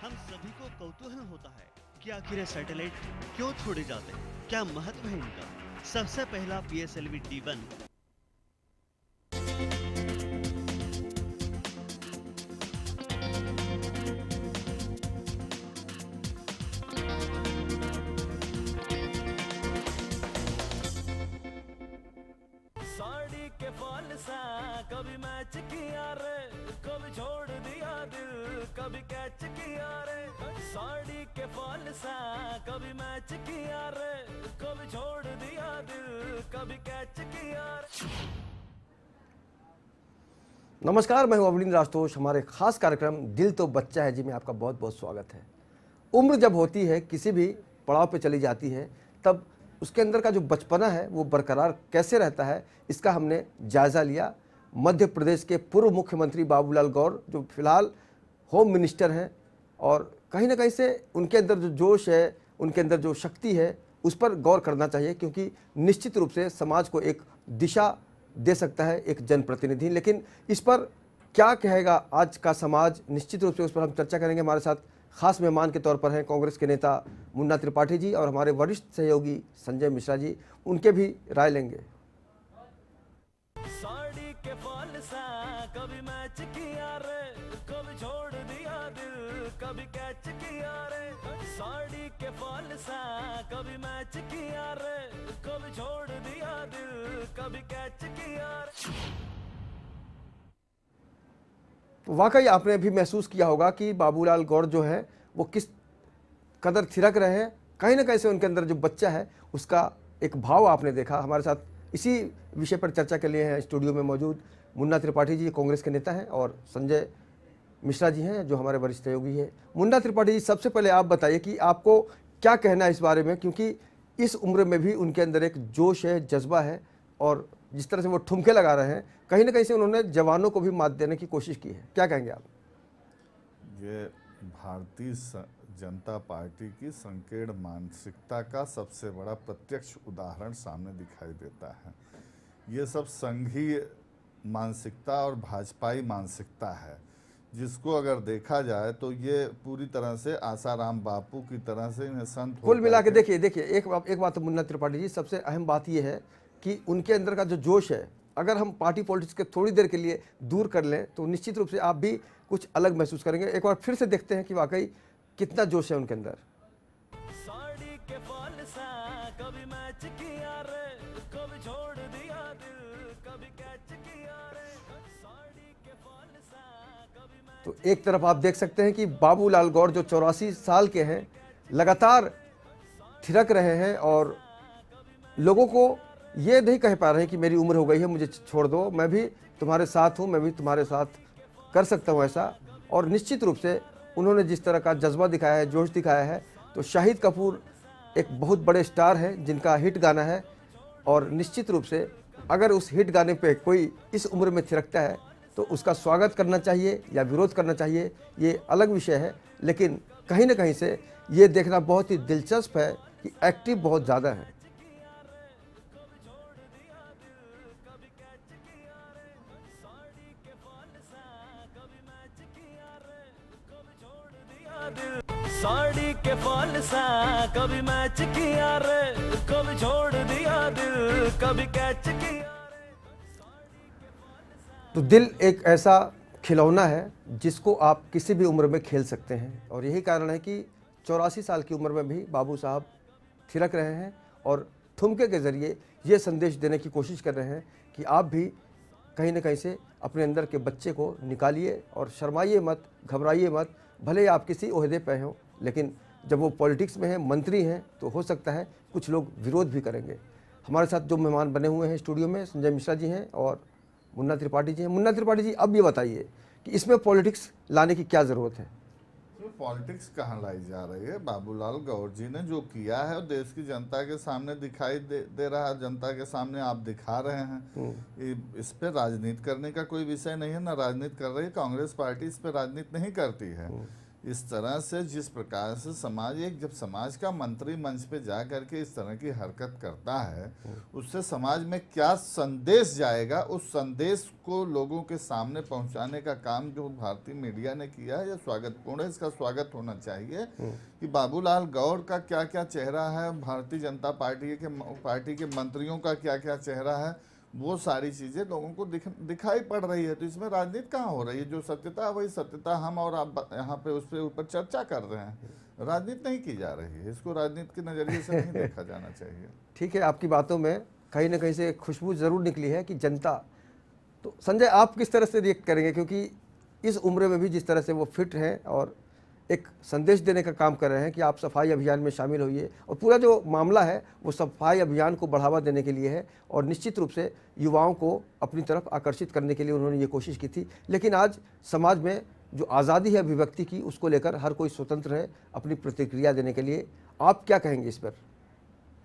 हम सभी को कौतूहल होता है कि आखिर ये सैटेलाइट क्यों छोड़े जाते हैं, क्या महत्व है इनका। सबसे पहला PSLV D1 साड़ी के फॉल सा कभी मैच किया रे, कभी छोड़ दिया दिल, कभी कैच किया रे। साड़ी के फॉल सा कभी मैच किया रे, कभी छोड़ दिया दिल, कभी कैच किया रे। नमस्कार, मैं हूं अवनींद्र आशुतोष। हमारे खास कार्यक्रम दिल तो बच्चा है जी में आपका बहुत बहुत स्वागत है। उम्र जब होती है, किसी भी पड़ाव पे चली जाती है, तब उसके अंदर का जो बचपना है वो बरकरार कैसे रहता है, इसका हमने जायज़ा लिया। मध्य प्रदेश के पूर्व मुख्यमंत्री बाबूलाल गौर, जो फिलहाल होम मिनिस्टर हैं, और कहीं ना कहीं से उनके अंदर जो जोश है, उनके अंदर जो शक्ति है, उस पर गौर करना चाहिए, क्योंकि निश्चित रूप से समाज को एक दिशा दे सकता है एक जनप्रतिनिधि। लेकिन इस पर क्या कहेगा आज का समाज, निश्चित रूप से उस पर हम चर्चा करेंगे। हमारे साथ खास मेहमान के तौर पर हैं कांग्रेस के नेता मुन्ना त्रिपाठी जी और हमारे वरिष्ठ सहयोगी संजय मिश्रा जी, उनके भी राय लेंगे। साड़ी के फॉल सा कभी मैच किया रे, कभी छोड़ दिया दिल, कभी कैच किया रे। साड़ी के फॉल सा कभी मैच किया रे, कभी छोड़ दिया दिल, कभी कैच किया रे। वाकई आपने भी महसूस किया होगा कि बाबूलाल गौर जो है वो किस कदर थिरक रहे हैं। कहीं ना कहीं से उनके अंदर जो बच्चा है उसका एक भाव आपने देखा। हमारे साथ इसी विषय पर चर्चा के लिए हैं स्टूडियो में मौजूद मुन्ना त्रिपाठी जी, कांग्रेस के नेता हैं, और संजय मिश्रा जी हैं जो हमारे वरिष्ठ सहयोगी हैं। मुन्ना त्रिपाठी जी, सबसे पहले आप बताइए कि आपको क्या कहना है इस बारे में, क्योंकि इस उम्र में भी उनके अंदर एक जोश है, जज्बा है, और जिस तरह से वो ठुमके लगा रहे हैं, कहीं ना कहीं से उन्होंने जवानों को भी मात देने की कोशिश की है। क्या कहेंगे आप? ये भारतीय जनता पार्टी की संकीर्ण मानसिकता का सबसे बड़ा प्रत्यक्ष उदाहरण सामने दिखाई देता है। ये सब संघीय मानसिकता और भाजपाई मानसिकता है, जिसको अगर देखा जाए तो ये पूरी तरह से आसाराम बापू की तरह से इन्हें संत कुल मिला के देखिए एक बात तो मुन्ना त्रिपाठी जी, सबसे अहम बात यह है कि उनके अंदर का जो जोश है, अगर हम पार्टी पॉलिटिक्स के थोड़ी देर के लिए दूर कर लें तो निश्चित रूप से आप भी कुछ अलग महसूस करेंगे। एक बार फिर से देखते हैं कि वाकई कितना जोश है उनके अंदर। साड़ी के फॉल सा कभी मैच किया रे, कभी छोड़ दिया दिल, कभी कैच किया रे। साड़ी के फॉल सा कभी मैच। तो एक तरफ आप देख सकते हैं कि बाबूलाल गौर जो 84 साल के हैं, लगातार थिरक रहे हैं और लोगों को ये नहीं कह पा रहे हैं कि मेरी उम्र हो गई है, मुझे छोड़ दो, मैं भी तुम्हारे साथ हूँ, मैं भी तुम्हारे साथ कर सकता हूँ ऐसा। और निश्चित रूप से उन्होंने जिस तरह का जज्बा दिखाया है, जोश दिखाया है, तो शाहिद कपूर एक बहुत बड़े स्टार हैं जिनका हिट गाना है, और निश्चित रूप से अगर उस हिट गाने पे कोई इस उम्र में थिरकता है तो उसका स्वागत करना चाहिए या विरोध करना चाहिए, ये अलग विषय है। लेकिन कहीं ना कहीं से ये देखना बहुत ही दिलचस्प है कि एक्टिव बहुत ज़्यादा है। साड़ी के फॉल सा कभी मैच किया रे, कभी छोड़ दिया दिल, कभी कैच किया। तो दिल एक ऐसा खिलौना है जिसको आप किसी भी उम्र में खेल सकते हैं, और यही कारण है कि 84 साल की उम्र में भी बाबू साहब थिरक रहे हैं और ठुमके के ज़रिए ये संदेश देने की कोशिश कर रहे हैं कि आप भी कहीं ना कहीं से अपने अंदर के बच्चे को निकालिए और शर्माइए मत, घबराइए मत। भले ही आप किसी ओहदे पे हों, लेकिन जब वो पॉलिटिक्स में हैं, मंत्री हैं, तो हो सकता है कुछ लोग विरोध भी करेंगे। हमारे साथ जो मेहमान बने हुए हैं स्टूडियो में, संजय मिश्रा जी हैं और मुन्ना त्रिपाठी जी हैं। मुन्ना त्रिपाठी जी, अब ये बताइए कि इसमें पॉलिटिक्स लाने की क्या ज़रूरत है? पॉलिटिक्स कहाँ लाई जा रही है? बाबूलाल गौर जी ने जो किया है वो देश की जनता के सामने दिखाई दे रहा है, जनता के सामने आप दिखा रहे हैं। इस पे राजनीति करने का कोई विषय नहीं है, ना राजनीति कर रही है कांग्रेस पार्टी, इस पे राजनीति नहीं करती है। इस तरह से जिस प्रकार से समाज, एक जब समाज का मंत्री मंच पे जा करके इस तरह की हरकत करता है, उससे समाज में क्या संदेश जाएगा, उस संदेश को लोगों के सामने पहुंचाने का काम जो भारतीय मीडिया ने किया है, यह स्वागतपूर्ण है। इसका स्वागत होना चाहिए कि बाबूलाल गौर का क्या क्या चेहरा है, भारतीय जनता पार्टी के मंत्रियों का क्या क्या चेहरा है, वो सारी चीजें लोगों को दिखाई पड़ रही है। तो इसमें राजनीति कहाँ हो रही है? जो सत्यता है वही सत्यता हम और आप यहाँ पे उस पे ऊपर चर्चा कर रहे हैं, राजनीति नहीं की जा रही है। इसको राजनीति के नजरिए से नहीं देखा जाना चाहिए। ठीक है, आपकी बातों में कहीं ना कहीं से खुशबू जरूर निकली है कि जनता, तो संजय आप किस तरह से रिएक्ट करेंगे, क्योंकि इस उम्र में भी जिस तरह से वो फिट हैं और एक संदेश देने का काम कर रहे हैं कि आप सफाई अभियान में शामिल होइए, और पूरा जो मामला है वो सफाई अभियान को बढ़ावा देने के लिए है और निश्चित रूप से युवाओं को अपनी तरफ आकर्षित करने के लिए उन्होंने ये कोशिश की थी। लेकिन आज समाज में जो आज़ादी है अभिव्यक्ति की, उसको लेकर हर कोई स्वतंत्र है अपनी प्रतिक्रिया देने के लिए। आप क्या कहेंगे इस पर?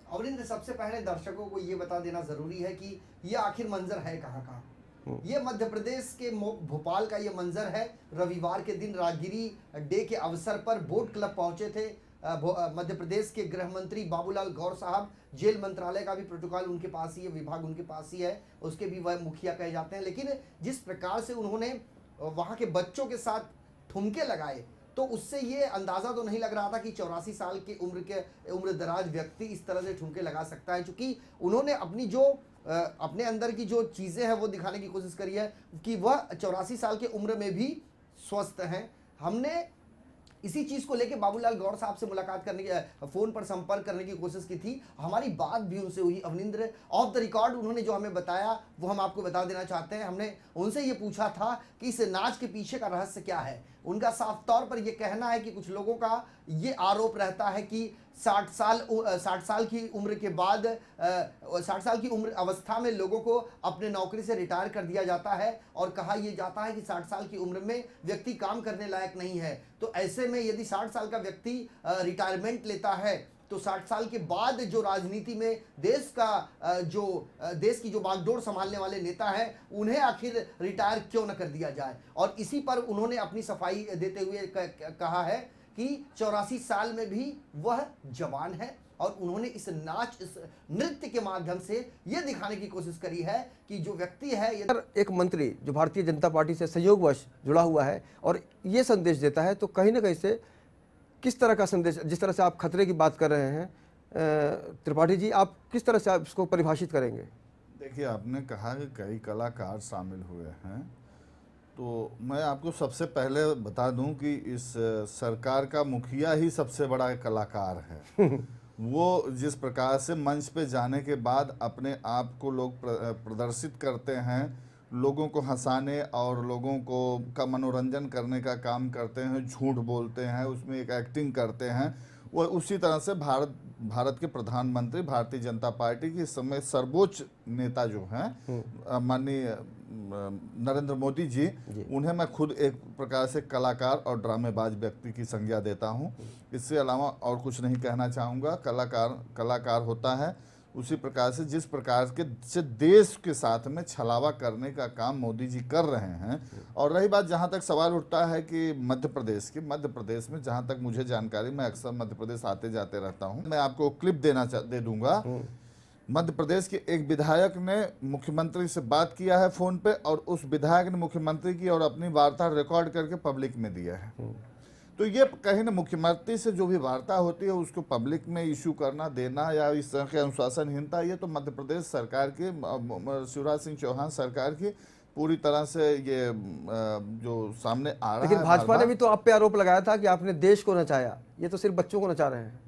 अवनिंद्र, सबसे पहले दर्शकों को ये बता देना जरूरी है कि ये आखिर मंजर है कहाँ। ये मध्य प्रदेश के भोपाल का ये मंजर है। रविवार के दिन राजगिरी डे के अवसर पर बोट क्लब पहुंचे थे मध्य प्रदेश के गृह मंत्री बाबूलाल गौर साहब। जेल मंत्रालय का भी प्रोटोकॉल उनके पास ही है, विभाग उनके पास ही है, उसके भी वह मुखिया कहे जाते हैं। लेकिन जिस प्रकार से उन्होंने वहाँ के बच्चों के साथ ठुमके लगाए, तो उससे ये अंदाज़ा तो नहीं लग रहा था कि 84 साल की उम्र दराज व्यक्ति इस तरह से ठुमके लगा सकता है, क्योंकि उन्होंने अपने अंदर की जो चीज़ें हैं वो दिखाने की कोशिश करी है कि वह 84 साल की उम्र में भी स्वस्थ हैं। हमने इसी चीज़ को लेके बाबूलाल गौर साहब से मुलाकात करने की, फ़ोन पर संपर्क करने की कोशिश की थी। हमारी बात भी उनसे हुई। अवनिंद्र, ऑफ द रिकॉर्ड उन्होंने जो हमें बताया वो हम आपको बता देना चाहते हैं। हमने उनसे ये पूछा था कि इस नाच के पीछे का रहस्य क्या है। उनका साफ तौर पर यह कहना है कि कुछ लोगों का ये आरोप रहता है कि 60 साल की उम्र के बाद 60 साल की उम्र अवस्था में लोगों को अपने नौकरी से रिटायर कर दिया जाता है, और कहा यह जाता है कि 60 साल की उम्र में व्यक्ति काम करने लायक नहीं है। तो ऐसे में यदि 60 साल का व्यक्ति रिटायरमेंट लेता है, तो 60 साल के बाद जो राजनीति में देश की जो बागडोर संभालने वाले नेता हैं, उन्हें आखिर रिटायर क्यों न कर दिया जाए। और इसी पर उन्होंने अपनी सफाई देते हुए कहा है कि 84 साल में भी वह जवान है, और उन्होंने इस नृत्य के माध्यम से यह दिखाने की कोशिश करी है कि जो व्यक्ति है, एक मंत्री जो भारतीय जनता पार्टी से संयोगवश जुड़ा हुआ है और ये संदेश देता है, तो कहीं ना कहीं से किस तरह का संदेश, जिस तरह से आप खतरे की बात कर रहे हैं त्रिपाठी जी, आप किस तरह से आप इसको परिभाषित करेंगे? देखिए, आपने कहा कि कई कलाकार शामिल हुए हैं, तो मैं आपको सबसे पहले बता दूं कि इस सरकार का मुखिया ही सबसे बड़ा कलाकार है। वो जिस प्रकार से मंच पे जाने के बाद अपने आप को लोग प्रदर्शित करते हैं, लोगों को हंसाने और लोगों को का मनोरंजन करने का काम करते हैं, झूठ बोलते हैं, उसमें एक एक्टिंग करते हैं। वो उसी तरह से भारत के प्रधानमंत्री, भारतीय जनता पार्टी की इस समय सर्वोच्च नेता जो हैं माननीय नरेंद्र मोदी जी, उन्हें मैं खुद एक प्रकार से कलाकार और ड्रामेबाज व्यक्ति की संज्ञा देता हूं। इससे अलावा और कुछ नहीं कहना चाहूँगा। कलाकार होता है उसी प्रकार से जिस प्रकार के से देश के साथ में छलावा करने का काम मोदी जी कर रहे हैं। और रही बात, जहां तक सवाल उठता है कि मध्य प्रदेश में जहां तक मुझे जानकारी, मैं अक्सर मध्य प्रदेश आते जाते रहता हूं, मैं आपको क्लिप दे दूंगा। मध्य प्रदेश के एक विधायक ने मुख्यमंत्री से बात किया है फोन पे, और उस विधायक ने मुख्यमंत्री की और अपनी वार्ता रिकॉर्ड करके पब्लिक में दिया है। तो ये कहीं ना मुख्यमंत्री से जो भी वार्ता होती है उसको पब्लिक में इशू करना देना, या इस तरह की अनुशासनहीनता, ये तो मध्य प्रदेश सरकार की, शिवराज सिंह चौहान सरकार की पूरी तरह से ये जो सामने आ रहा है। लेकिन भाजपा ने भी तो आप पे आरोप लगाया था कि आपने देश को नचाया, ये तो सिर्फ बच्चों को नचा रहे हैं।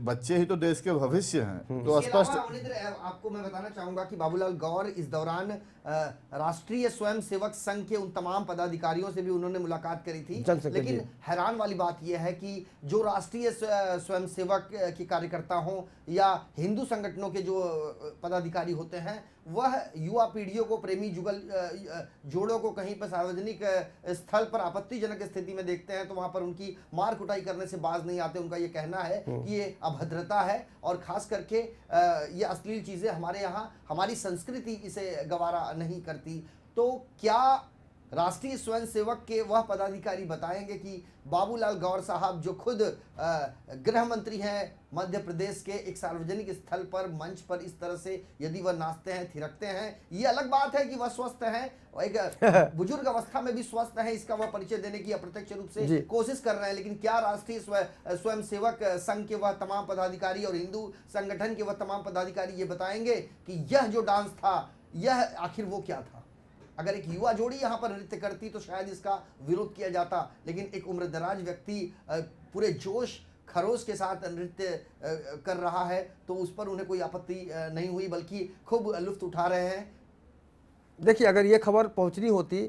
बच्चे ही तो देश के भविष्य हैं। तो स्पष्ट आपको मैं बताना चाहूंगा कि बाबूलाल गौर इस दौरान राष्ट्रीय स्वयंसेवक संघ के उन तमाम पदाधिकारियों से भी उन्होंने मुलाकात करी थी। लेकिन हैरान वाली बात यह है कि जो राष्ट्रीय स्वयंसेवक के कार्यकर्ता हों या हिंदू संगठनों के जो पदाधिकारी होते हैं, वह युवा पीढ़ियों को, प्रेमी जुगल जोड़ों को कहीं पर सार्वजनिक स्थल पर आपत्तिजनक स्थिति में देखते हैं तो वहां पर उनकी मार कुटाई करने से बाज नहीं आते। उनका ये कहना है कि ये अभद्रता है, और खास करके ये अश्लील चीज़ें हमारे यहाँ, हमारी संस्कृति इसे गवारा नहीं करती। तो क्या राष्ट्रीय स्वयंसेवक के वह पदाधिकारी बताएंगे कि बाबूलाल गौर साहब जो खुद गृह मंत्री हैं मध्य प्रदेश के, एक सार्वजनिक स्थल पर मंच पर इस तरह से यदि वह नाचते हैं, थिरकते हैं, ये अलग बात है कि वह स्वस्थ हैं, एक बुजुर्ग अवस्था में भी स्वस्थ हैं, इसका वह परिचय देने की अप्रत्यक्ष रूप से कोशिश कर रहे हैं। लेकिन क्या राष्ट्रीय स्वयंसेवक संघ के वह तमाम पदाधिकारी और हिंदू संगठन के वह तमाम पदाधिकारी ये बताएंगे कि यह जो डांस था यह आखिर वो क्या था? अगर एक युवा जोड़ी यहाँ पर नृत्य करती तो शायद इसका विरोध किया जाता, लेकिन एक उम्रदराज व्यक्ति पूरे जोश खरोश के साथ नृत्य कर रहा है तो उस पर उन्हें कोई आपत्ति नहीं हुई, बल्कि खूब लुत्फ उठा रहे हैं। देखिए, अगर ये खबर पहुंचनी होती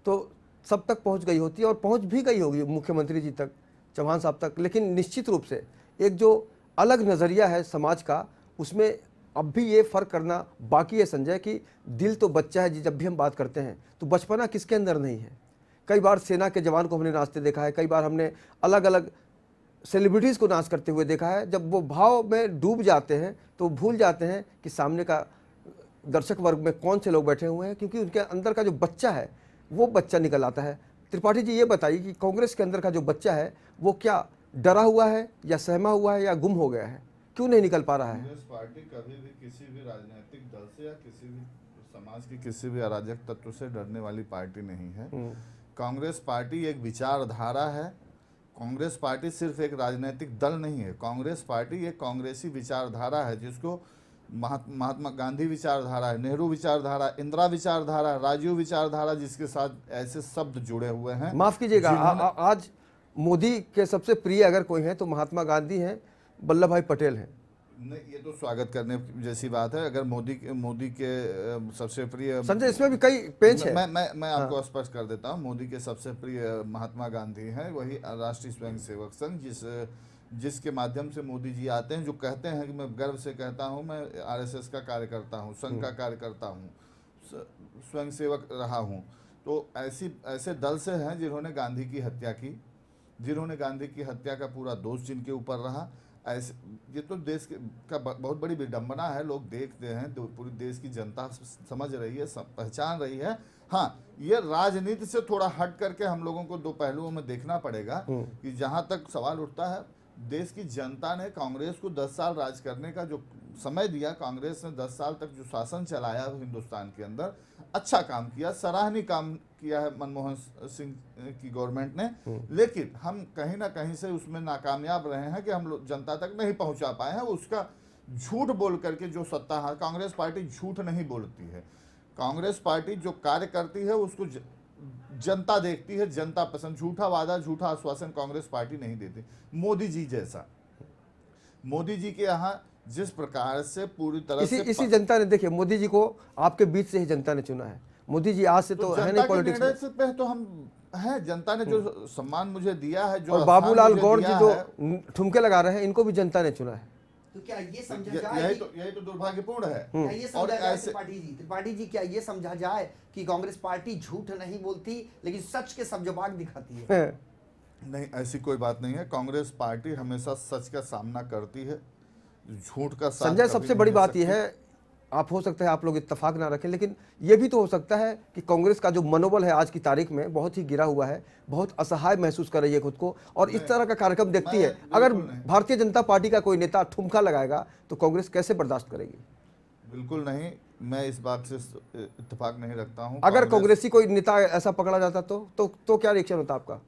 तो सब तक पहुंच गई होती और पहुंच भी गई होगी मुख्यमंत्री जी तक, चौहान साहब तक, लेकिन निश्चित रूप से एक जो अलग नज़रिया है समाज का, उसमें अब भी ये फ़र्क करना बाकी है संजय कि दिल तो बच्चा है जी। जब भी हम बात करते हैं तो बचपना किसके अंदर नहीं है? कई बार सेना के जवान को हमने नाचते देखा है, कई बार हमने अलग अलग सेलिब्रिटीज़ को नाच करते हुए देखा है। जब वो भाव में डूब जाते हैं तो भूल जाते हैं कि सामने का दर्शक वर्ग में कौन से लोग बैठे हुए हैं, क्योंकि उनके अंदर का जो बच्चा है वो बच्चा निकल आता है। त्रिपाठी जी ये बताइए कि कांग्रेस के अंदर का जो बच्चा है वो क्या डरा हुआ है या सहमा हुआ है या गुम हो गया है? क्यों नहीं निकल पा रहा है? कांग्रेस पार्टी कभी भी किसी भी राजनीतिक दल से या किसी भी समाज के किसी भी अराजक तत्व से डरने वाली पार्टी नहीं है। कांग्रेस पार्टी एक विचारधारा है। कांग्रेस पार्टी सिर्फ एक राजनीतिक दल नहीं है। कांग्रेस पार्टी एक कांग्रेसी विचारधारा है, जिसको महात्मा गांधी विचारधारा है, नेहरू विचारधारा, इंदिरा विचारधारा, राजीव विचारधारा, जिसके साथ ऐसे शब्द जुड़े हुए हैं। माफ कीजिएगा, आज मोदी के सबसे प्रिय अगर कोई है तो महात्मा गांधी हैं, वल्लभ भाई पटेल हैं। नहीं, ये तो स्वागत करने जैसी बात है। अगर मोदी के सबसे प्रिय संजय, इसमें भी कई पेंच है। मैं आपको स्पष्ट कर देता हूँ। मोदी के सबसे प्रिय महात्मा गांधी हैं, वही राष्ट्रीय स्वयंसेवक संघ, जिसके माध्यम से मोदी जी आते हैं, जो कहते हैं कि मैं गर्व से कहता हूँ मैं आरएसएस का कार्यकर्ता हूँ, संघ का कार्यकर्ता हूँ, स्वयंसेवक रहा हूँ। तो ऐसे दल से हैं जिन्होंने गांधी की हत्या की, जिन्होंने गांधी की हत्या का पूरा दोष जिनके ऊपर रहा। ऐसे ये तो देश का बहुत बड़ी विडंबना है। लोग देखते हैं तो पूरी देश की जनता समझ रही है, पहचान रही है। हाँ, ये राजनीति से थोड़ा हट करके हम लोगों को दो पहलुओं में देखना पड़ेगा कि जहाँ तक सवाल उठता है, देश की जनता ने कांग्रेस को 10 साल राज करने का जो समय दिया, कांग्रेस ने 10 साल तक जो शासन चलाया हिंदुस्तान के अंदर, अच्छा काम किया, सराहनीय काम किया है मनमोहन सिंह की गवर्नमेंट ने। लेकिन हम कहीं ना कहीं से उसमें नाकामयाब रहे हैं कि हम लोग जनता तक नहीं पहुंचा पाए हैं। उसका झूठ बोल करके जो सत्ता है, कांग्रेस पार्टी झूठ नहीं बोलती है। कांग्रेस पार्टी जो कार्य करती है उसको जनता देखती है, जनता पसंद। झूठा वादा, झूठा आश्वासन कांग्रेस पार्टी नहीं देती। मोदी जी जैसा, मोदी जी के यहाँ जिस प्रकार से पूरी तरह से इसी जनता ने, देखिए मोदी जी को आपके बीच से ही जनता ने चुना है। मोदी जी आज से तो है नहीं पॉलिटिक्स में, तो हम हैं। जनता ने जो सम्मान मुझे दिया है, जो और बाबूलाल गौर जी जो ठुमके लगा रहे हैं, इनको भी जनता ने चुना है। तो क्या ये समझा जाए, यही तो दुर्भाग्यपूर्ण है। क्या ये समझा जाए त्रिपाठी जी, क्या ये समझा जाए कि कांग्रेस पार्टी झूठ नहीं बोलती लेकिन सच के सब्जबाग दिखाती है? नहीं, ऐसी कोई बात नहीं है। कांग्रेस पार्टी हमेशा सच का सामना करती है, झूठ का साथ। संजय, सबसे बड़ी बात यह है, आप हो सकता है आप लोग इत्तेफाक ना रखें, लेकिन यह भी तो हो सकता है कि कांग्रेस का जो मनोबल है आज की तारीख में बहुत ही गिरा हुआ है, बहुत असहाय महसूस कर रही है खुद को, और इस तरह का कार्यक्रम देखती है। अगर भारतीय जनता पार्टी का कोई नेता ठुमका लगाएगा तो कांग्रेस कैसे बर्दाश्त करेगी? बिल्कुल नहीं, मैं इस बात से इत्तेफाक नहीं रखता हूं। अगर कांग्रेसी कोई नेता ऐसा पकड़ा जाता तो क्या रिएक्शन होता आपका?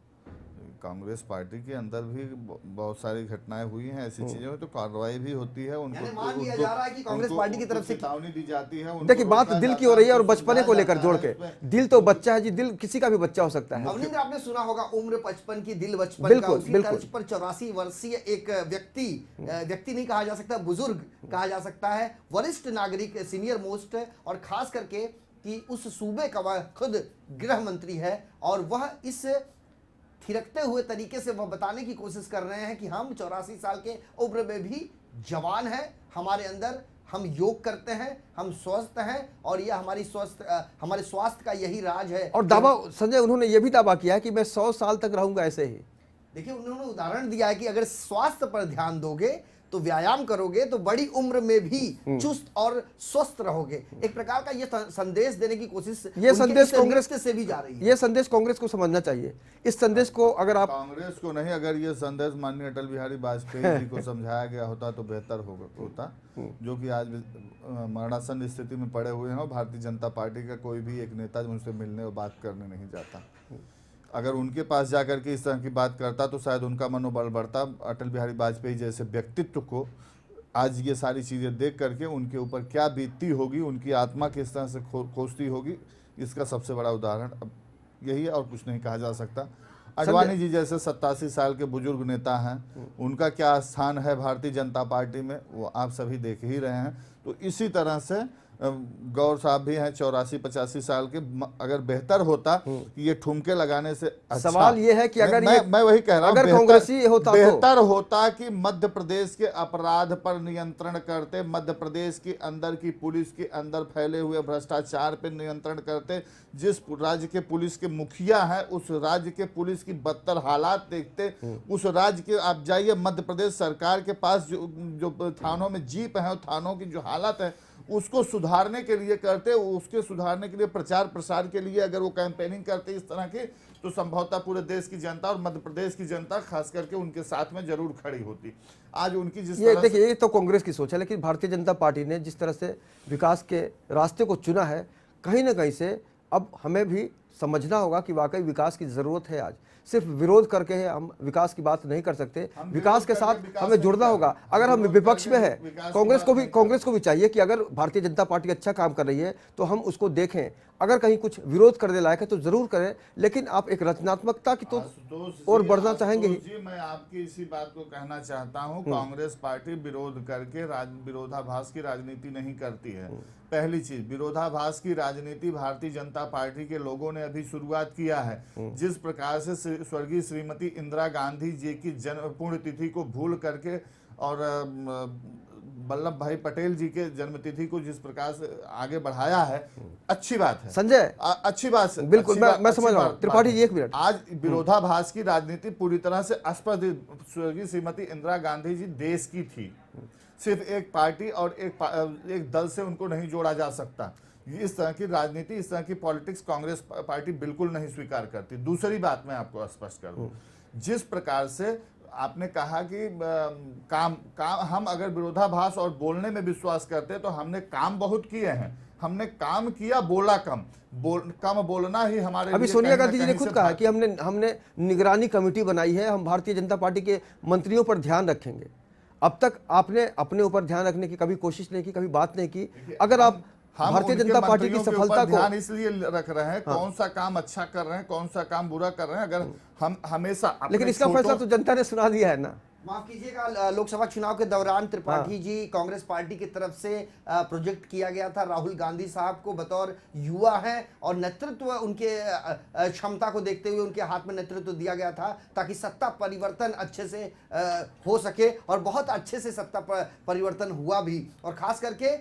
कांग्रेस पार्टी के अंदर भी बहुत सारी घटनाएं हुई हैं, ऐसी चीजों में तो कार्रवाई भी होती है। उनको मान लिया जा रहा है कि कांग्रेस पार्टी की तरफ से चेतावनी दी जाती है। देखिए, बात दिल की हो रही है और बचपने को लेकर जोड़ के। दिल तो बच्चा है जी, दिल किसी का भी बच्चा हो सकता है। अवनींद्र, आपने सुना होगा उम्र 55 की दिल बचपन का। उसी तर्ज पर 84 वर्षीय एक व्यक्ति नहीं कहा जा सकता, बुजुर्ग कहा जा सकता है, वरिष्ठ नागरिक, सीनियर मोस्ट, और खास करके कि उस सूबे का वह खुद गृह मंत्री है, और वह इस थिरकते हुए तरीके से वह बताने की कोशिश कर रहे हैं कि हम 84 साल के उम्र में भी जवान हैं, हमारे अंदर, हम योग करते हैं, हम स्वस्थ हैं, और यह हमारे स्वास्थ्य का यही राज है। और दावा, संजय, उन्होंने यह भी दावा किया है कि मैं 100 साल तक रहूंगा ऐसे ही। देखिए, उन्होंने उदाहरण दिया है कि अगर स्वास्थ्य पर ध्यान दोगे तो व्यायाम करोगे तो बड़ी उम्र में भी चुस्त और स्वस्थ रहोगे। एक प्रकार का ये संदेश देने की कोशिश ये संदेश कांग्रेस से भी जा रही है। ये संदेश कांग्रेस को समझना चाहिए। इस संदेश को अगर आप कांग्रेस को नहीं, अगर ये संदेश माननीय अटल बिहारी वाजपेयी जी को समझाया गया होता तो बेहतर होता, जो कि आज मरणासन स्थिति में पड़े हुए हैं। भारतीय जनता पार्टी का कोई भी एक नेता उनसे मिलने और बात करने नहीं जाता। अगर उनके पास जाकर के इस तरह की बात करता तो शायद उनका मनोबल बढ़ता। अटल बिहारी वाजपेयी जैसे व्यक्तित्व को आज ये सारी चीज़ें देख करके उनके ऊपर क्या बीतती होगी, उनकी आत्मा किस तरह से कोसती होगी, इसका सबसे बड़ा उदाहरण अब यही है और कुछ नहीं कहा जा सकता। अडवाणी जी जैसे 87 साल के बुजुर्ग नेता हैं, उनका क्या स्थान है भारतीय जनता पार्टी में वो आप सभी देख ही रहे हैं। तो इसी तरह से गौर साहब भी हैं 84-85 साल के। अगर बेहतर होता कि ये ठुमके लगाने से अच्छा, सवाल ये है कि अगर मैं वही कह रहा हूं, अगर कांग्रेसी होता तो बेहतर होता कि मध्य प्रदेश के अपराध पर नियंत्रण करते, मध्य प्रदेश के अंदर की पुलिस के अंदर फैले हुए भ्रष्टाचार पर नियंत्रण करते। जिस राज्य के पुलिस के मुखिया है उस राज्य के पुलिस की बदतर हालात देखते। उस राज्य के आप जाइए, मध्य प्रदेश सरकार के पास जो थानों में जीप है, थानों की जो हालत है उसको सुधारने के लिए करते, उसके सुधारने के लिए प्रचार प्रसार के लिए अगर वो कैंपेनिंग करते इस तरह की, तो संभवतः पूरे देश की जनता और मध्य प्रदेश की जनता खास करके उनके साथ में जरूर खड़ी होती। आज उनकी जिस ये देखिए, ये तो कांग्रेस की सोच है, लेकिन भारतीय जनता पार्टी ने जिस तरह से विकास के रास्ते को चुना है, कहीं ना कहीं से अब हमें भी समझना होगा कि वाकई विकास की जरूरत है। आज सिर्फ विरोध करके हम विकास की बात नहीं कर सकते, विकास के साथ हमें जुड़ना होगा। अगर हम विपक्ष में है, कांग्रेस को भी चाहिए कि अगर भारतीय जनता पार्टी अच्छा काम कर रही है तो हम उसको देखें। अगर कहीं कुछ विरोध करने लायक है तो जरूर करें, लेकिन आप एक रचनात्मकता की तो और बढ़ना चाहेंगे ही। जी, मैं आपकी इसी बात को कहना चाहता हूं, कांग्रेस पार्टी विरोध करके विरोधाभास की राजनीति नहीं करती है। पहली चीज, विरोधाभास की राजनीति भारतीय जनता पार्टी के लोगों ने अभी शुरुआत किया है। जिस प्रकार से स्वर्गीय श्रीमती इंदिरा गांधी जी की जन्म पुण्यतिथि को भूल करके और वल्लभ भाई पटेल जी के जन्मतिथि को जिस प्रकार से आगे बढ़ाया है, अच्छी बात है संजय, अच्छी बात है, बिल्कुल मैं समझ रहा हूं। त्रिपाठी जी, एक मिनट। आज विरोधाभास की राजनीति पूरी तरह से अस्पष्ट। स्वर्गीय श्रीमती इंदिरा गांधी जी देश की थी, सिर्फ एक पार्टी और एक दल से उनको नहीं जोड़ा जा सकता। इस तरह की राजनीति, इस तरह की पॉलिटिक्स कांग्रेस पार्टी बिल्कुल नहीं स्वीकार करती। दूसरी बात मैं आपको स्पष्ट कर दूं, जिस प्रकार से आपने कहा कि काम हम अगर विरोधाभास और बोलने में विश्वास करते तो हमने काम बहुत किए हैं। हमने काम किया, बोला कम बोलना ही हमारे अभी सोनिया गांधी जी ने खुद कहा कि हमने निगरानी कमेटी बनाई है, हम भारतीय जनता पार्टी के मंत्रियों पर ध्यान रखेंगे। अब तक आपने अपने ऊपर ध्यान रखने की कभी कोशिश नहीं की, कभी बात नहीं की। अगर आप भारतीय जनता पार्टी की सफलता को ध्यान इसलिए रख रहे हैं, कौन सा काम अच्छा कर रहे हैं, कौन सा काम बुरा कर रहे हैं, अगर हम हमेशा, लेकिन इसका फैसला तो जनता ने सुना दिया है ना। माफ कीजिएगा, लोकसभा चुनाव के दौरान त्रिपाठी जी कांग्रेस पार्टी की तरफ से प्रोजेक्ट किया गया था राहुल गांधी साहब को बतौर युवा हैं और नेतृत्व, उनके क्षमता को देखते हुए उनके हाथ में नेतृत्व दिया गया था ताकि सत्ता परिवर्तन अच्छे से हो सके, और बहुत अच्छे से सत्ता परिवर्तन हुआ भी। और खास करके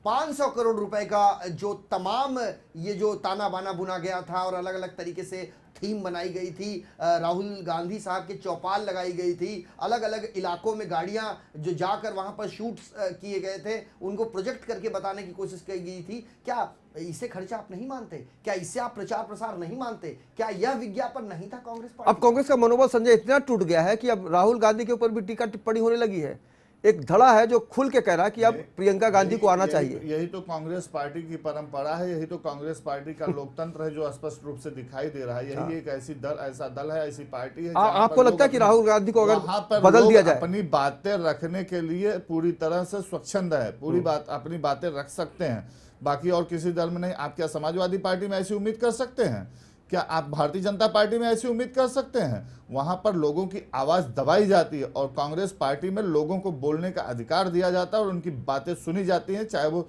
500 करोड़ रुपए का जो तमाम ये जो ताना बाना बुना गया था और अलग अलग तरीके से थीम बनाई गई थी, राहुल गांधी साहब के चौपाल लगाई गई थी, अलग अलग इलाकों में गाड़ियां जो जाकर वहां पर शूट किए गए थे उनको प्रोजेक्ट करके बताने की कोशिश की गई थी। क्या इसे खर्चा आप नहीं मानते? क्या इससे आप प्रचार प्रसार नहीं मानते? क्या यह विज्ञापन नहीं था कांग्रेस पार्टी? अब कांग्रेस का मनोबल संजय इतना टूट गया है कि अब राहुल गांधी के ऊपर भी टीका टिप्पणी होने लगी है। एक धड़ा है जो खुल के कह रहा है कि अब प्रियंका गांधी को आना चाहिए। यही तो कांग्रेस पार्टी की परंपरा है, यही तो कांग्रेस पार्टी का लोकतंत्र है जो स्पष्ट रूप से दिखाई दे रहा है। यही एक ऐसा दल है, ऐसी पार्टी है। आपको लगता है कि राहुल गांधी को अगर बदल दिया जाए, अपनी बातें रखने के लिए पूरी तरह से स्वच्छंद है, अपनी बातें रख सकते हैं, बाकी और किसी दल में नहीं। आप क्या समाजवादी पार्टी में ऐसी उम्मीद कर सकते हैं? क्या आप भारतीय जनता पार्टी में ऐसी उम्मीद कर सकते हैं? वहां पर लोगों की आवाज दबाई जाती है और कांग्रेस पार्टी में लोगों को बोलने का अधिकार दिया जाता है और उनकी बातें सुनी जाती हैं, चाहे वो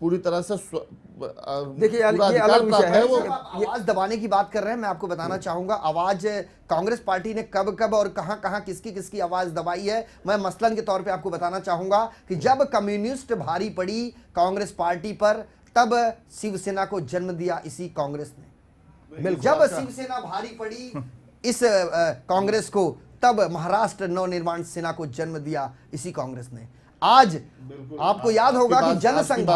पूरी तरह से देखिए ये अलग विषय है। वो आवाज दबाने की बात कर रहे हैं, मैं आपको बताना चाहूंगा आवाज कांग्रेस पार्टी ने कब और कहां किसकी आवाज दबाई है। मैं मसलन के तौर पे आपको बताना चाहूंगा कि जब कम्युनिस्ट भारी पड़ी कांग्रेस पार्टी पर, तब शिवसेना को जन्म दिया इसी कांग्रेस ने। जब शिवसेना भारी पड़ी इस कांग्रेस को, तब महाराष्ट्र नवनिर्माण सेना को जन्म दिया इसी कांग्रेस ने। आज आपको याद होगा कि जनसंघ,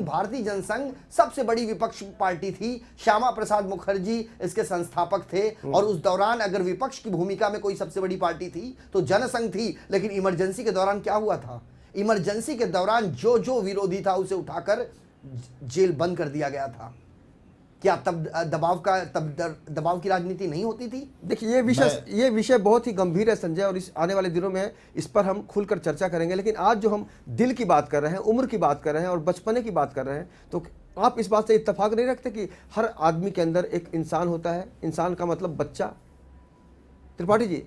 भारतीय जनसंघ सबसे बड़ी विपक्ष पार्टी थी। श्यामा प्रसाद मुखर्जी इसके संस्थापक थे और उस दौरान अगर विपक्ष की भूमिका में कोई सबसे बड़ी पार्टी थी तो जनसंघ थी। लेकिन इमरजेंसी के दौरान क्या हुआ था? इमरजेंसी के दौरान जो जो विरोधी था उसे उठाकर जेल बंद कर दिया गया था। क्या तब दबाव की राजनीति नहीं होती थी? देखिए ये विषय बहुत ही गंभीर है संजय, और इस आने वाले दिनों में इस पर हम खुलकर चर्चा करेंगे। लेकिन आज जो हम दिल की बात कर रहे हैं, उम्र की बात कर रहे हैं और बचपने की बात कर रहे हैं, तो आप इस बात से इत्तेफाक नहीं रखते कि हर आदमी के अंदर एक इंसान होता है। इंसान का मतलब बच्चा। त्रिपाठी जी,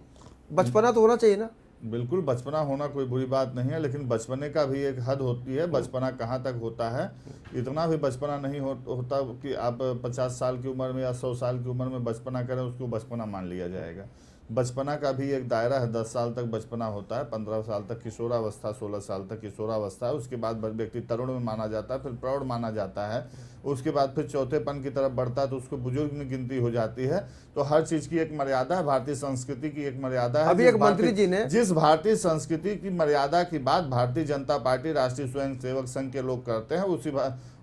बचपना तो होना चाहिए ना? बिल्कुल, बचपना होना कोई बुरी बात नहीं है, लेकिन बचपने का भी एक हद होती है। बचपना कहाँ तक होता है? इतना भी बचपना नहीं होता कि आप 50 साल की उम्र में या 100 साल की उम्र में बचपना करें, उसको बचपना मान लिया जाएगा। बचपना का भी एक दायरा है। 10 साल तक बचपना होता है, 15 साल तक किशोरावस्था, 16 साल तक किशोरावस्था है, उसके बाद व्यक्ति तरुण में माना जाता है, फिर प्रौढ़ माना जाता है, उसके बाद फिर चौथेपन की तरफ बढ़ता है तो उसको बुजुर्ग में गिनती हो जाती है। तो हर चीज की एक मर्यादा है, भारतीय संस्कृति की एक मर्यादा है। अभी एक मंत्री जी ने जिस भारतीय संस्कृति की मर्यादा की बात भारतीय जनता पार्टी, राष्ट्रीय स्वयंसेवक संघ के लोग करते हैं,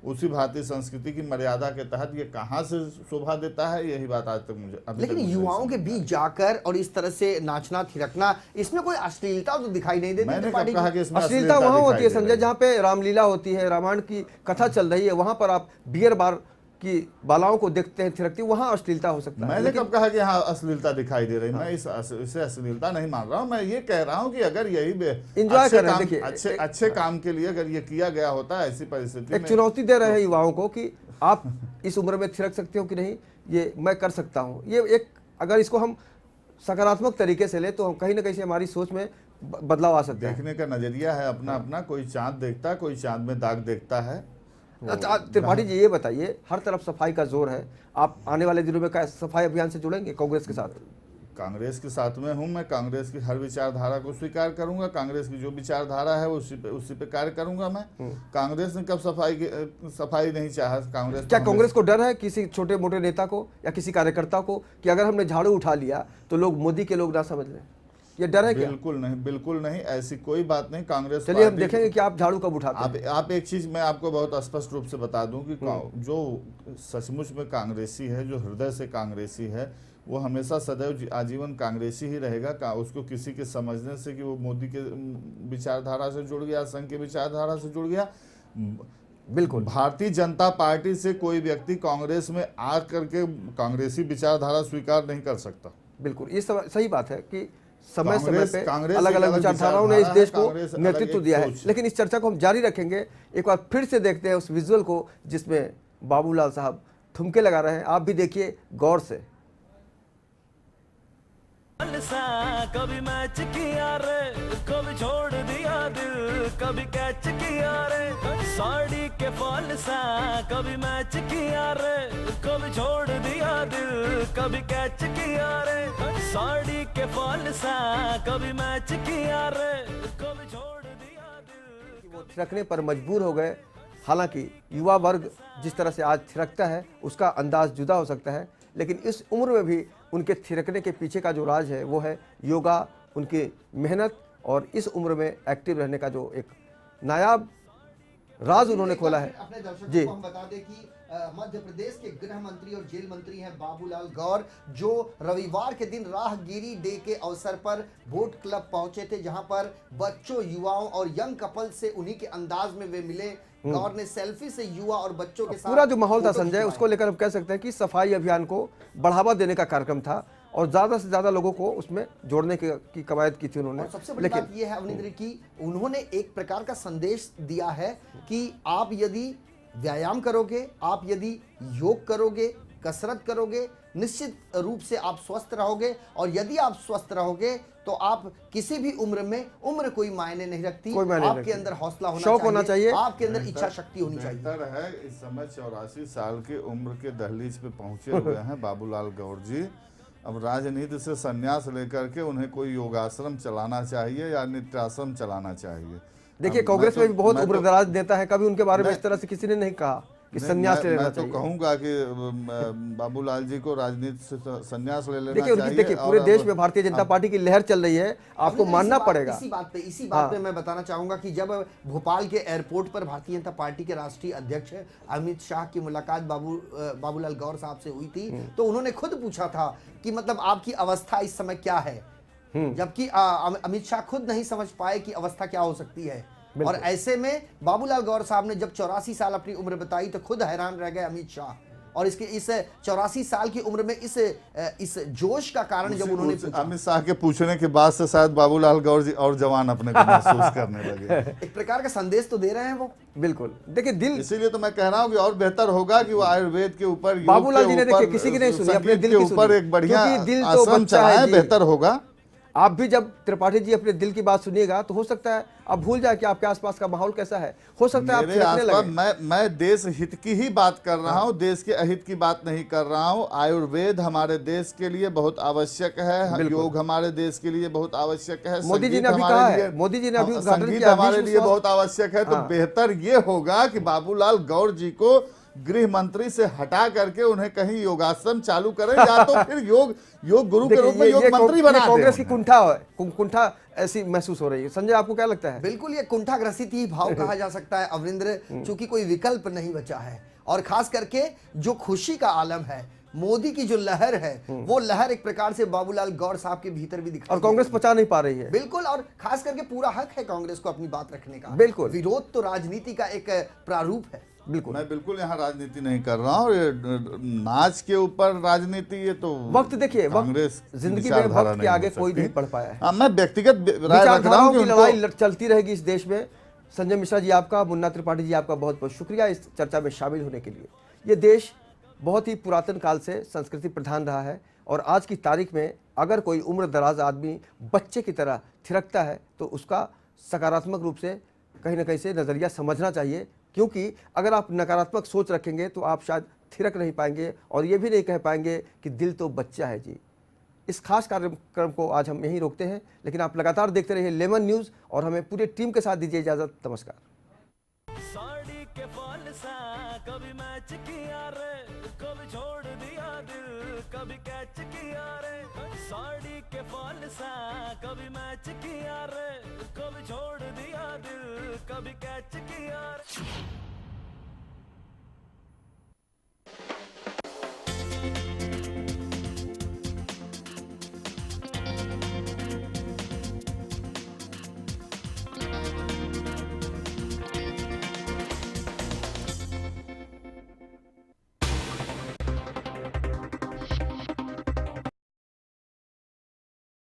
उसी भारतीय संस्कृति की मर्यादा के तहत ये कहाँ से शोभा देता है, यही बात आज तक मुझे लेकिन युवाओं के बीच जाकर और इस तरह से नाचना थिरकना, इसमें कोई अश्लीलता तो दिखाई नहीं देती। मैंने कब कहा कि इसमें अश्लीलता वहां होती है संजय जहाँ पे रामलीला होती है, रामायण की कथा चल रही है, वहां पर आप बियर बार की बालाओं को देखते हैं थिरकती, वहां अश्लीलता हो सकता है। मैंने कब कहा कि यहाँ अश्लीलता दिखाई दे रही? मैं इसे अश्लीलता नहीं मान रहा हूँ। मैं ये कह रहा हूँ कि अगर यही एंजॉय कर रहे हैं, देखिए अच्छे काम के लिए अगर ये किया गया होता है ऐसी परिस्थिति एक चुनौती दे रहे हैं युवाओं को कि आप इस उम्र में थिरक सकते हो कि नहीं, ये मैं कर सकता हूँ। ये एक अगर इसको हम सकारात्मक तरीके से ले तो हम कहीं ना कहीं से हमारी सोच में बदलाव आ सकता है। देखने का नजरिया है अपना अपना। कोई चांद देखता है, कोई चांद में दाग देखता है। त्रिपाठी जी ये बताइए, हर तरफ सफाई का जोर है, आप आने वाले दिनों में क्या सफाई अभियान से जुड़ेंगे कांग्रेस के साथ? कांग्रेस के साथ में हूँ मैं। कांग्रेस की हर विचारधारा को स्वीकार करूंगा। कांग्रेस की जो विचारधारा है उसी पे कार्य करूंगा मैं। कांग्रेस ने कब सफाई नहीं चाहा? क्या कांग्रेस को डर है किसी छोटे मोटे नेता को या किसी कार्यकर्ता को कि अगर हमने झाड़ू उठा लिया तो लोग मोदी के लोग ना समझ लें? ये डर है क्या? बिल्कुल नहीं, ऐसी कोई बात नहीं। कांग्रेस, चलिए हम देखेंगे कि आप झाड़ू कब उठाते हैं। आप एक चीज मैं आपको बहुत स्पष्ट रूप से बता दूं कि जो सचमुच में कांग्रेसी है, जो हृदय से कांग्रेसी है, वो हमेशा सदैव आजीवन कांग्रेसी ही रहेगा। उसको किसी के समझने से कि वो मोदी के विचारधारा से जुड़ गया, संघ के विचारधारा से जुड़ गया, बिल्कुल भारतीय जनता पार्टी से कोई व्यक्ति कांग्रेस में आ करके कांग्रेसी विचारधारा स्वीकार नहीं कर सकता। बिल्कुल, ये सही बात है कि समय समय पे अलग अलग विचारधाराओं ने इस देश को नेतृत्व दिया है। लेकिन इस चर्चा को हम जारी रखेंगे। एक बार फिर से देखते हैं उस विजुअल को जिसमें बाबूलाल साहब ठुमके लगा रहे हैं। आप भी देखिए गौर से। कभी मैच किया रे, कभी छोड़ दिया दिल, कभी कैच किया रे, साड़ी के फॉल सा कभी मैच किया रे, कभी छोड़ दिया दिल, कभी कैच किया रे, साड़ी के फॉल सा कभी मैच किया रे, कभी छोड़ दिया दिल। वो थिरकने पर मजबूर हो गए। हालांकि युवा वर्ग जिस तरह से आज थिरकता है उसका अंदाज जुदा हो सकता है, लेकिन इस उम्र में भी उनके थिरकने के पीछे का जो राज है वो है योगा, उनकी मेहनत और इस उम्र में एक्टिव रहने का जो एक नायाब राज उन्होंने खोला है। अपने दर्शकों को हम बता दें कि मध्य प्रदेश के गृह मंत्री और जेल मंत्री हैं बाबूलाल गौर, जो रविवार के दिन राहगीरी डे के अवसर पर बोट क्लब पहुंचे थे, जहां पर बच्चों, युवाओं और यंग कपल से उन्हीं के अंदाज में वे मिले। गौर ने सेल्फी से युवा और बच्चों के साथ पूरा जो माहौल था संजय, उसको लेकर हम कह सकते हैं कि सफाई अभियान को बढ़ावा देने का कार्यक्रम था और ज्यादा से ज्यादा लोगों को उसमें जोड़ने की कवायद की थी उन्होंने। और सबसे बड़ी बात यह है अवनींद्र की उन्होंने एक प्रकार का संदेश दिया है कि आप यदि व्यायाम करोगे, आप यदि योग करोगे, कसरत करोगे, निश्चित रूप से आप स्वस्थ रहोगे। और यदि आप स्वस्थ रहोगे तो आप किसी भी उम्र में, उम्र कोई मायने नहीं रखती, आपके अंदर हौसला होना चाहिए, आपके अंदर इच्छा शक्ति होनी चाहिए। बेहतर है इस समय 84 साल की उम्र के दहलीज पे पहुंचे हुए हैं बाबूलाल गौर जी। अब राजनीति से संन्यास लेकर के उन्हें कोई योगाश्रम चलाना चाहिए या नित्याश्रम चलाना चाहिए। देखिए कांग्रेस में भी बहुत उम्रदराज नेता है, कभी उनके बारे में इस तरह से किसी ने नहीं कहा कि नहीं, संन्यास ले लेना मैं तो चाहिए? कहूंगा कि बाबूलाल जी को राजनीति से संन्यास ले लेना देखिए चाहिए। देखिए पूरे और देश अब- में भारतीय जनता पार्टी की लहर चल रही है, आपको अभी मानना इसी पड़ेगा। इसी हाँ। बात पे मैं बताना चाहूंगा कि जब भोपाल के एयरपोर्ट पर भारतीय जनता पार्टी के राष्ट्रीय अध्यक्ष अमित शाह की मुलाकात बाबूलाल गौर साहब से हुई थी, तो उन्होंने खुद पूछा था कि मतलब आपकी अवस्था इस समय क्या है, जबकि अमित शाह खुद नहीं समझ पाए कि अवस्था क्या हो सकती है। और ऐसे में बाबूलाल गौर साहब ने जब 84 साल अपनी उम्र बताई तो खुद हैरान रह गए अमित शाह। और इसके इस 84 साल की उम्र में इस जोश का कारण जब उन्होंने पूछा, अमित शाह के पूछने के बाद से शायद बाबूलाल गौर जी और जवान अपने को महसूस करने लगे। एक प्रकार का संदेश तो दे रहे हैं वो। बिल्कुल देखिए दिल, इसीलिए तो मैं कह रहा हूँ कि और बेहतर होगा कि वो आयुर्वेद के ऊपर, योग बाबूलाल जी के ने देखिए ऊपर, किसी की नहीं सुनी, अपने संगीत दिल के की ऊपर सुनी। एक बढ़िया क्योंकि दिल तो आश्रम बच्चा है चलाएं, जी। बेहतर होगा। आप भी जब त्रिपाठी जी अपने दिल की बात सुनिएगा तो हो सकता है आप भूल जाए कि आपके आसपास का माहौल कैसा है, हो सकता है आप मेरे थिरकने आसपास लगे। मैं देश हित की ही बात कर रहा हूँ, देश के अहित की बात नहीं कर रहा हूँ। आयुर्वेद हमारे देश के लिए बहुत आवश्यक है, योग हमारे देश के लिए बहुत आवश्यक है, मोदी जी ने संगीत अभी हमारे कहा लिए- है, मोदी जी ने अभी उद्घाटन संगीत किया, हमारे विश्व लिए स्वास्थ्य- बहुत आवश्यक है। तो हाँ। बेहतर ये होगा कि बाबूलाल गौर जी को गृह मंत्री से हटा करके उन्हें कहीं योगासन चालू करें, या तो फिर योग गुरु के रूप में योग मंत्री बना दें। कांग्रेस की उन्हें। कुंठा ऐसी महसूस हो रही है। संजय आपको क्या लगता है? बिल्कुल ये कुंठाग्रसित ही भाव कहा जा सकता है अवरिंद्र, चूंकि कोई विकल्प नहीं बचा है। और खास करके जो खुशी का आलम है, मोदी की जो लहर है, वो लहर एक प्रकार से बाबूलाल गौर साहब के भीतर भी दिखाई और कांग्रेस पचा नहीं पा रही है। बिल्कुल, और खास करके पूरा हक है कांग्रेस को अपनी बात रखने का। बिल्कुल। विरोध तो राजनीति का एक प्रारूप है। बिल्कुल मैं बिल्कुल यहाँ राजनीति नहीं कर रहा हूँ। ये नाच के ऊपर राजनीति, ये तो वक्त देखिए, कांग्रेस वक्त की जिंदगी में विचारधारा वक्त के आगे हो कोई सकती। नहीं पढ़ पाया है। हाँ, मैं व्यक्तिगत राय रख रहा विचारधाराओं हूँ कि की उनको- लड़ाई चलती रहेगी इस देश में। संजय मिश्रा जी आपका, मुन्ना त्रिपाठी जी आपका बहुत बहुत शुक्रिया इस चर्चा में शामिल होने के लिए। ये देश बहुत ही पुरातन काल से संस्कृति प्रधान रहा है, और आज की तारीख में अगर कोई उम्र दराज आदमी बच्चे की तरह थिरकता है तो उसका सकारात्मक रूप से कहीं ना कहीं से नज़रिया समझना चाहिए, क्योंकि अगर आप नकारात्मक सोच रखेंगे तो आप शायद थिरक नहीं पाएंगे और ये भी नहीं कह पाएंगे कि दिल तो बच्चा है जी। इस खास कार्यक्रम को आज हम यहीं रोकते हैं, लेकिन आप लगातार देखते रहिए लेमन न्यूज़ और हमें पूरी टीम के साथ दीजिए इजाज़त। नमस्कार। साड़ी के फॉल सा कभी मैच किया रे, कभी छोड़ दिया दिल, कभी कैच किया रे। साड़ी के फॉल सा कभी मैच किया रे, कभी छोड़ दिया दिल, कभी कैच किया रे।